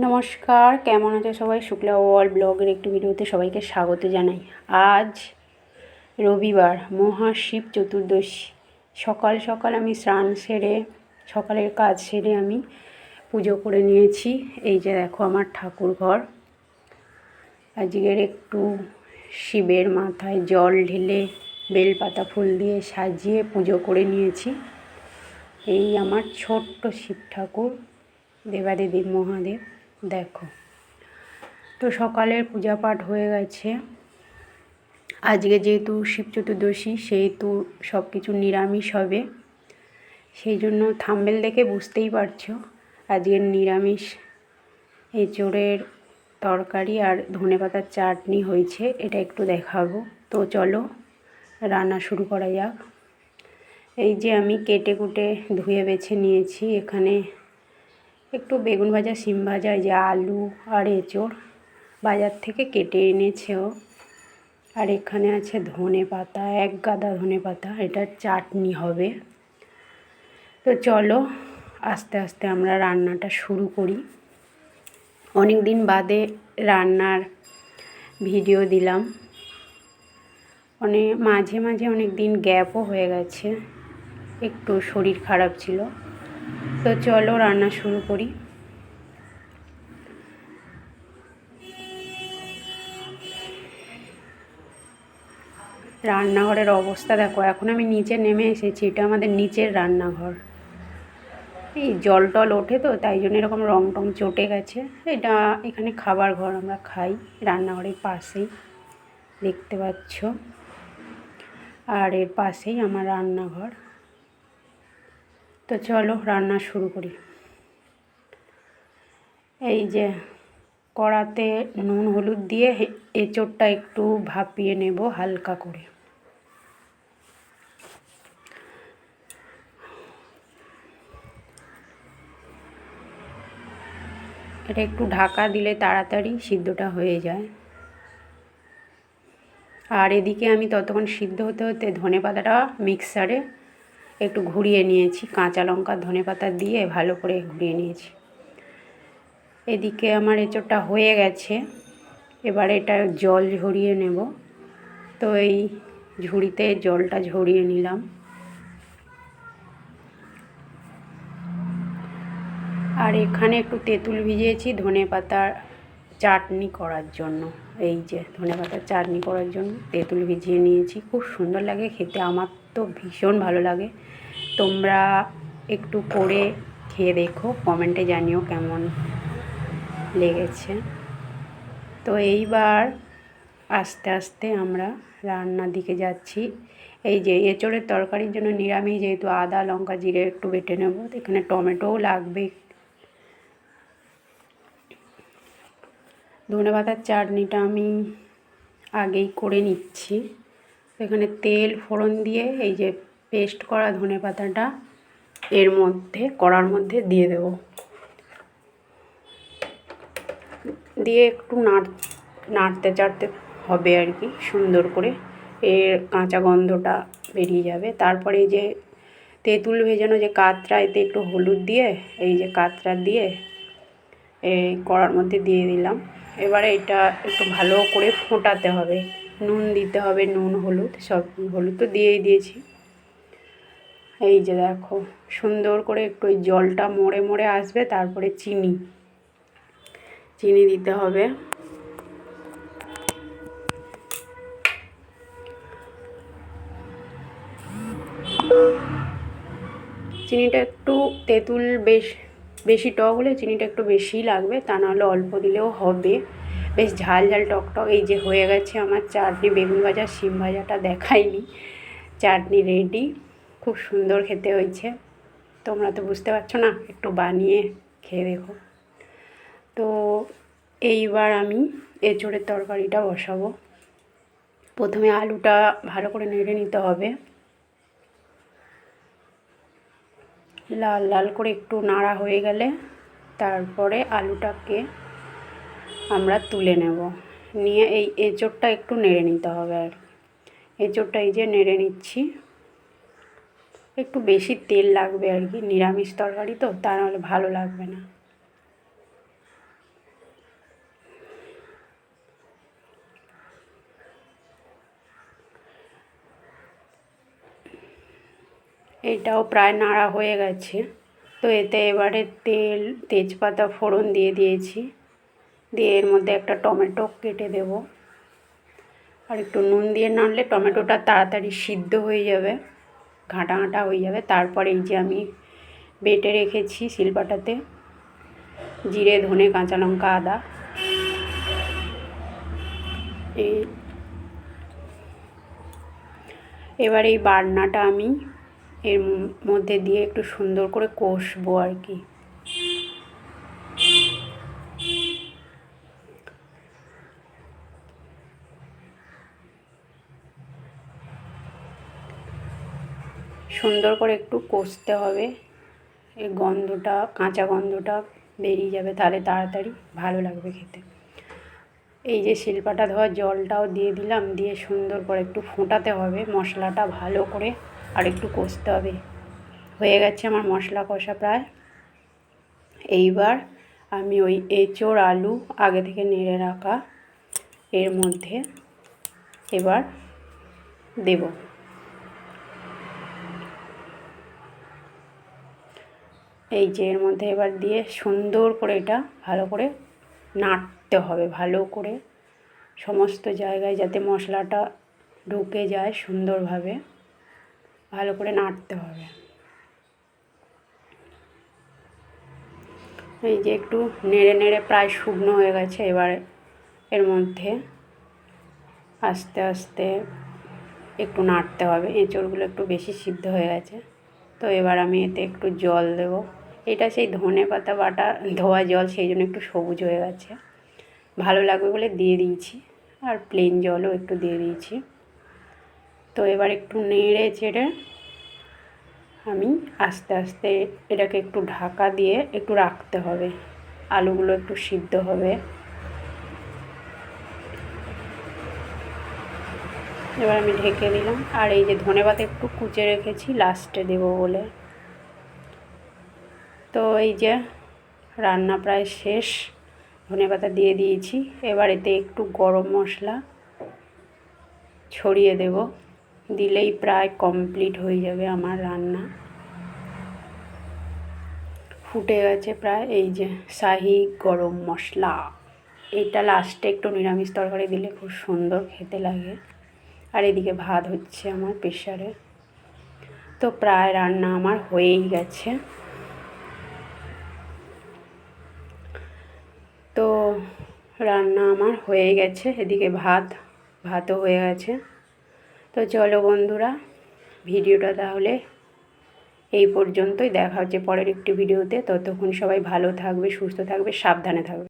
নমস্কার, কেমন আছে সবাই? শুক্লা ওয়ার্ল্ড ব্লগের একটি ভিডিওতে সবাইকে স্বাগত জানাই। আজ রবিবার, মহাশিব চতুর্দশী। সকাল সকাল আমি স্নান সেরে সকালের কাজ সেরে আমি পুজো করে নিয়েছি। এই যে দেখো আমার ঠাকুর ঘর। আজকের একটু শিবের মাথায় জল ঢেলে বেলপাতা ফুল দিয়ে সাজিয়ে পুজো করে নিয়েছি। এই আমার ছোট্ট শিব ঠাকুর, দেবাদেবীর মহাদেব। দেখো, তো সকালের পূজা পাঠ হয়ে গেছে। আজকে যেহেতু শিব চতুর্দশী, সেহেতু সব কিছু নিরামিষ হবে। সেই জন্য থাম্বনেল দেখে বুঝতেই পারছো আজকের নিরামিষ এঁচোড়ের তরকারি আর ধনেপাতার চাটনি হয়েছে। এটা একটু দেখাবো। তো চলো রান্না শুরু করা যাক। এই যে আমি কেটে কুটে ধুয়ে বেছে নিয়েছি। এখানে একটু বেগুন ভাজা, শিম ভাজা, এই যে আলু আর এঁচোড় বাজার থেকে কেটে এনেছেও। আর এখানে আছে ধনেপাতা, এক গাদা ধনেপাতা। এটার চাটনি হবে। তো চলো আস্তে আস্তে আমরা রান্নাটা শুরু করি। অনেক দিন বাদে রান্নার ভিডিও দিলাম। মাঝে মাঝে অনেক দিন গ্যাপও হয়ে গেছে, একটু শরীর খারাপ ছিল। তো চলো রান্না শুরু করি। রান্নাঘরের অবস্থা দেখো, এখন আমি নিচে নেমে এসেছি। এটা আমাদের নিচের রান্নাঘর। এই জল টল ওঠে তো, তাই জন্য এরকম রং টং চটে গেছে। এটা এখানে খাবার ঘর, আমরা খাই রান্নাঘরের পাশেই, দেখতে পাচ্ছ। আর এর পাশেই আমার রান্নাঘর। তো চলো রান্না শুরু করি। এই যে কড়াতে নুন হলুদ দিয়ে এঁচোড়টা একটু ভাপিয়ে নেব হালকা করে। এটা একটু ঢাকা দিলে তাড়াতাড়ি সিদ্ধটা হয়ে যায়। আর এদিকে আমি ততক্ষণ সিদ্ধ হতে হতে ধনেপাতাটা মিক্সারে একটু ঘুরিয়ে নিয়েছি। কাঁচা লঙ্কা ধনেপাতা দিয়ে ভালো করে ঘুরিয়ে নিয়েছি। এদিকে আমার এঁচোড়টা হয়ে গেছে। এবার এটা জল ঝরিয়ে নেব। তো এই ঝুড়িতে জলটা ঝরিয়ে নিলাম। আর এখানে একটু তেঁতুল ভিজিয়েছি ধনেপাতার চাটনি করার জন্য। এই যে ধনেপাতার চাটনি করার জন্য তেঁতুল ভিজিয়ে নিয়েছি। খুব সুন্দর লাগে খেতে, আমার তো ভীষণ ভালো লাগে। তোমরা একটু করে খেয়ে দেখো, কমেন্টে জানিও কেমন লেগেছে। তো এইবার আস্তে আস্তে আমরা রান্নার দিকে যাচ্ছি। এই যে এঁচোড়ের তরকারির জন্য নিরামিষ, যেহেতু আদা লঙ্কা জিরে একটু বেটে নেব। এখানে টমেটোও লাগবে। ধনেপাতার চাটনিটা আমি আগেই করে নিচ্ছি। এখানে তেল ফোড়ন দিয়ে এই যে পেস্ট করা ধনেপাতাটা এর মধ্যে কড়ার মধ্যে দিয়ে দেব। দিয়ে একটু নাড়তে চাড়তে হবে আর কি, সুন্দর করে। এর কাঁচা গন্ধটা বেরিয়ে যাবে। তারপরে এই যে তেঁতুল ভেজানো যে কাতরা, এতে একটু হলুদ দিয়ে এই যে কাতরা দিয়ে এই কড়ার মধ্যে দিয়ে দিলাম। এবারে এটা একটু ভালো করে ফোটাতে হবে। নুন দিতে হবে, নুন হলুদ সব, হলুদ তো দিয়েই দিয়েছি। এই যে দেখো সুন্দর করে একটু ওই জলটা মরে মরে আসবে। তারপরে চিনি দিতে হবে। চিনিটা একটু, তেঁতুল বেশি টক হলে চিনিটা একটু বেশিই লাগবে, তা নাহলে অল্প দিলেও হবে। বেশ ঝাল ঝাল টক টক। এই যে হয়ে গেছে আমার চাটনি। বেগুন ভাজা শিম ভাজাটা দেখাইনি, চাটনি রেডি। খুব সুন্দর খেতে হয়েছে। তোমরা তো বুঝতে পারছো না, একটু বানিয়ে খেয়ে দেখো। তো এইবার আমি এঁচোড়ের তরকারিটা বসাবো। প্রথমে আলুটা ভালো করে নেড়ে নিতে হবে। লাল লাল করে একটু নাড়া হয়ে গেলে তারপরে আলুটাকে আমরা তুলে নেব। নিয়ে এই এঁচোড়টা একটু নেড়ে নিতে হবে। আর এঁচোড়টা এই যে নেড়ে নিচ্ছি। একটু বেশি তেল লাগবে আর কি, নিরামিষ তরকারি তো, তা নাহলে ভালো লাগবে না। এটাও প্রায় নাড়া হয়ে গেছে। তো এতে এবারে তেল, তেজপাতা ফোড়ন দিয়ে দিয়েছি, দিয়ে এর মধ্যে একটা টমেটো কেটে দেব। আর একটু নুন দিয়ে নাড়লে টমেটোটা তাড়াতাড়ি সিদ্ধ হয়ে যাবে, ঘাঁটা ঘাঁটা হয়ে যাবে। তারপরে এই যে আমি বেটে রেখেছি শিলপাটাতে জিরে, ধনে, কাঁচা লঙ্কা, আদা, এবার এই বাটনাটা আমি এর মধ্যে দিয়ে একটু সুন্দর করে কষবো আর কি। সুন্দর করে একটু কষতে হবে, এই গন্ধটা, কাঁচা গন্ধটা বেরিয়ে যাবে, তাহলে তাড়াতাড়ি ভালো লাগবে খেতে। এই যে শিলপাটা ধোয়া জলটাও দিয়ে দিলাম, দিয়ে সুন্দর করে একটু ফোটাতে হবে মশলাটা ভালো করে, আর একটু কষতে হবে। হয়ে গেছে আমার মশলা কষা প্রায়। এইবার আমি ওই এঁচোড় আলু আগে থেকে নেড়ে রাখা এর মধ্যে এবার দেব। এই যে এর মধ্যে এবার দিয়ে সুন্দর করে এটা ভালো করে নাড়তে হবে, ভালো করে সমস্ত জায়গায় যাতে মশলাটা ঢুকে যায় সুন্দরভাবে, ভালো করে নাড়তে হবে। এই যে একটু নেড়ে নেড়ে প্রায় শুকনো হয়ে গেছে। এবার এর মধ্যে আস্তে আস্তে একটু নাড়তে হবে, এঁচোড়গুলো একটু বেশি সিদ্ধ হয়ে গেছে। তো এবার আমি এতে একটু জল দেব। এটা সেই ধনে পাতা বাটা ধোয়া জল, সেই জন্য একটু সবুজ হয়ে গেছে, ভালো লাগবে বলে দিয়ে দিয়েছি। আর প্লেন জলও একটু দিয়ে দিয়েছি। তো এবার একটু নেড়ে চেড়ে আমি আস্তে আস্তে এটাকে একটু ঢাকা দিয়ে একটু রাখতে হবে, আলুগুলো একটু সিদ্ধ হবে। এবার আমি ঢেকে দিলাম। আর এই যে ধনেপাতা একটু কুচে রেখেছি লাস্টে দেব বলে। তো এই যে রান্না প্রায় শেষ, ধনেপাতা দিয়ে দিয়েছি। এবার এতে একটু গরম মশলা ছড়িয়ে দেব, দিলেই প্রায় কমপ্লিট হয়ে যাবে আমার রান্না। ফুটে গেছে প্রায়। এই যে শাহি গরম মশলা, এটা লাস্টে একটু নিরামিষ তরকারি দিলে খুব সুন্দর খেতে লাগে। আর এদিকে ভাত হচ্ছে আমার প্রেশারে। তো প্রায় রান্না আমার হয়েই গেছে। তো রান্না আমার হয়ে গেছে, এদিকে ভাতও হয়ে গেছে। তো চলো বন্ধুরা, ভিডিওটা তাহলে এই পর্যন্তই। দেখা হচ্ছে পরের একটি ভিডিওতে। ততক্ষণ সবাই ভালো থাকবে, সুস্থ থাকবে, সাবধানে থাকবে।